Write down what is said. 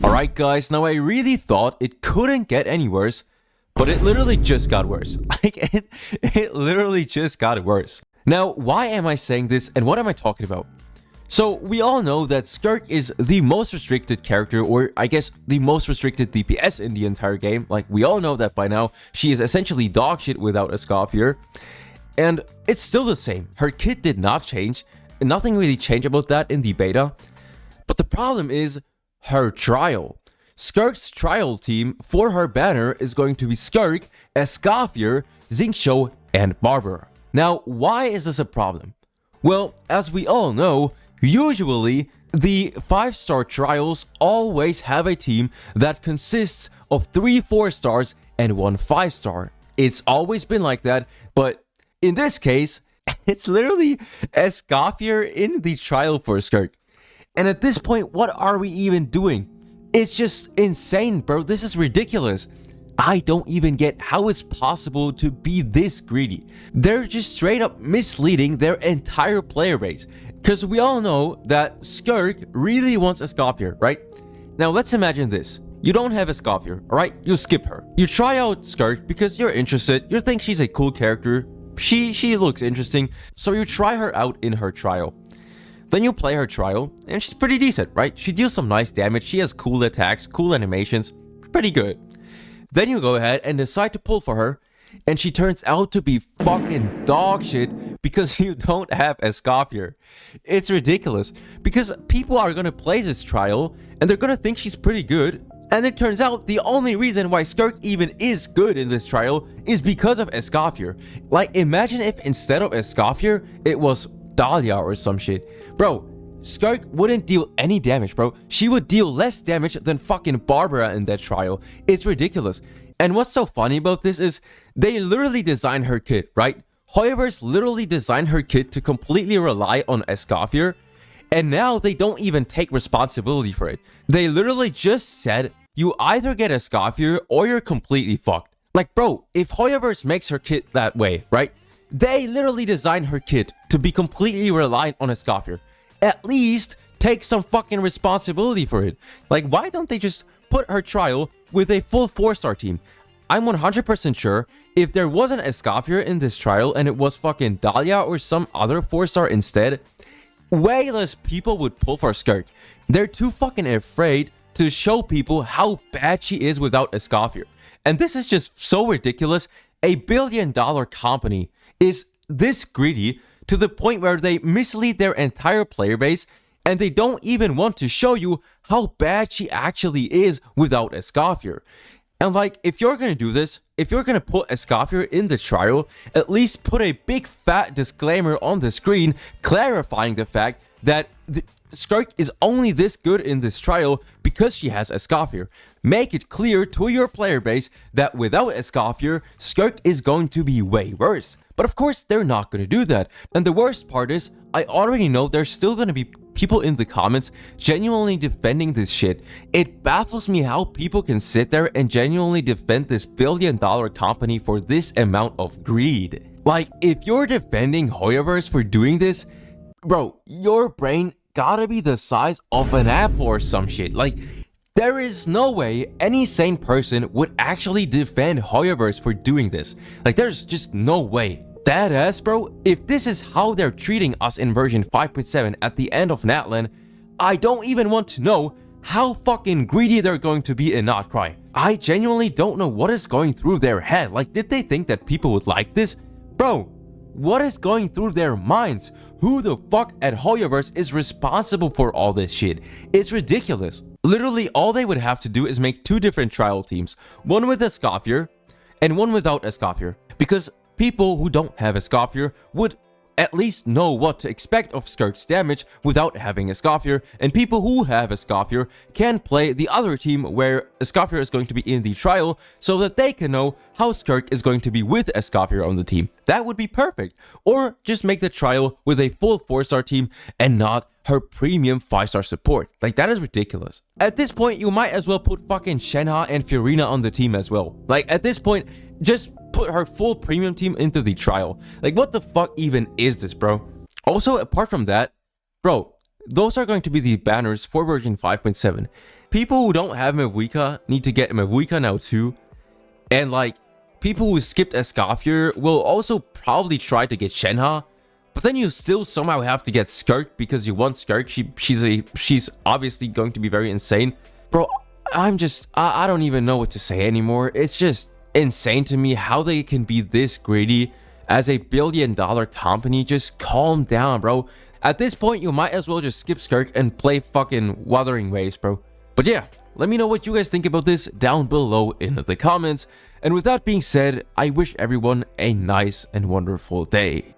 Alright guys, now I really thought it couldn't get any worse, but it literally just got worse. It literally just got worse. Now, why am I saying this and what am I talking about? So, we all know that Skirk is the most restricted character, or I guess the most restricted DPS in the entire game. Like, we all know that by now. She is essentially dogshit without Escoffier. And it's still the same. Her kit did not change. Nothing really changed about that in the beta. But the problem is her trial. Skirk's trial team for her banner is going to be Skirk, Escoffier, Xingqiu, and Barbara. Now, why is this a problem? Well, as we all know, usually the 5-star trials always have a team that consists of 3 4-stars and 1 5-star. It's always been like that, but in this case, it's literally Escoffier in the trial for Skirk. And at this point, what are we even doing? It's just insane, bro. This is ridiculous. I don't even get how it's possible to be this greedy. They're just straight up misleading their entire player base. Because we all know that Skirk really wants Escoffier, right? Now let's imagine this. You don't have Escoffier, alright? You skip her. You try out Skirk because you're interested. You think she's a cool character. She looks interesting. So you try her out in her trial. Then you play her trial, and she's pretty decent, right? She deals some nice damage, she has cool attacks, cool animations, pretty good. Then you go ahead and decide to pull for her, and she turns out to be fucking dog shit because you don't have Escoffier. It's ridiculous, because people are gonna play this trial, and they're gonna think she's pretty good, and it turns out the only reason why Skirk even is good in this trial is because of Escoffier. Like, imagine if instead of Escoffier, it was Dahlia or some shit. Bro, Skirk wouldn't deal any damage, bro. She would deal less damage than fucking Barbara in that trial. It's ridiculous. And what's so funny about this is they literally designed her kit, right? Hoyoverse literally designed her kit to completely rely on Escoffier, and now they don't even take responsibility for it. They literally just said, you either get Escoffier or you're completely fucked. Like, bro, if Hoyoverse makes her kit that way, right? They literally designed her kit to be completely reliant on Escoffier. At least take some fucking responsibility for it. Like, why don't they just put her trial with a full 4-star team? I'm 100% sure if there wasn't Escoffier in this trial and it was fucking Dahlia or some other 4-star instead, way less people would pull for Skirk. They're too fucking afraid to show people how bad she is without Escoffier. And this is just so ridiculous. A billion-dollar company is this greedy to the point where they mislead their entire player base, and they don't even want to show you how bad she actually is without Escoffier. And like, if you're gonna do this, if you're gonna put Escoffier in the trial, at least put a big fat disclaimer on the screen clarifying the fact that Skirk is only this good in this trial because she has Escoffier. Make it clear to your player base that without Escoffier, Skirk is going to be way worse. But of course, they're not going to do that. And the worst part is, I already know there's still going to be people in the comments genuinely defending this shit. It baffles me how people can sit there and genuinely defend this billion-dollar company for this amount of greed. Like, if you're defending Hoyoverse for doing this, bro, your brain gotta be the size of an apple or some shit. Like, there is no way any sane person would actually defend Hoyoverse for doing this. Like, there's just no way. That ass, bro, if this is how they're treating us in version 5.7 at the end of Natlan, I don't even want to know how fucking greedy they're going to be in Not Cry. I genuinely don't know what is going through their head. Like, did they think that people would like this? Bro, what is going through their minds? Who the fuck at Hoyoverse is responsible for all this shit? It's ridiculous. Literally, all they would have to do is make 2 different trial teams. One with Escoffier and one without Escoffier. Because people who don't have Escoffier would at least know what to expect of Skirk's damage without having Escoffier, and people who have Escoffier can play the other team where Escoffier is going to be in the trial so that they can know how Skirk is going to be with Escoffier on the team. That would be perfect. Or just make the trial with a full 4-star team and not her premium 5-star support. Like, that is ridiculous. At this point, you might as well put fucking Shenhe and Fiorina on the team as well. Like, at this point, just put her full premium team into the trial. Like, what the fuck even is this, bro? Also, apart from that, bro, those are going to be the banners for version 5.7. people who don't have Mavuika need to get Mavuika now too. And like, people who skipped Escoffier will also probably try to get Shenhe. But then you still somehow have to get Skirk because you want Skirk. She's obviously going to be very insane. Bro, I don't even know what to say anymore. It's just insane to me how they can be this greedy as a billion-dollar company. Just calm down, bro. At this point, you might as well just skip Skirk and play fucking Wuthering Waves, bro. But yeah, let me know what you guys think about this down below in the comments. And with that being said, I wish everyone a nice and wonderful day.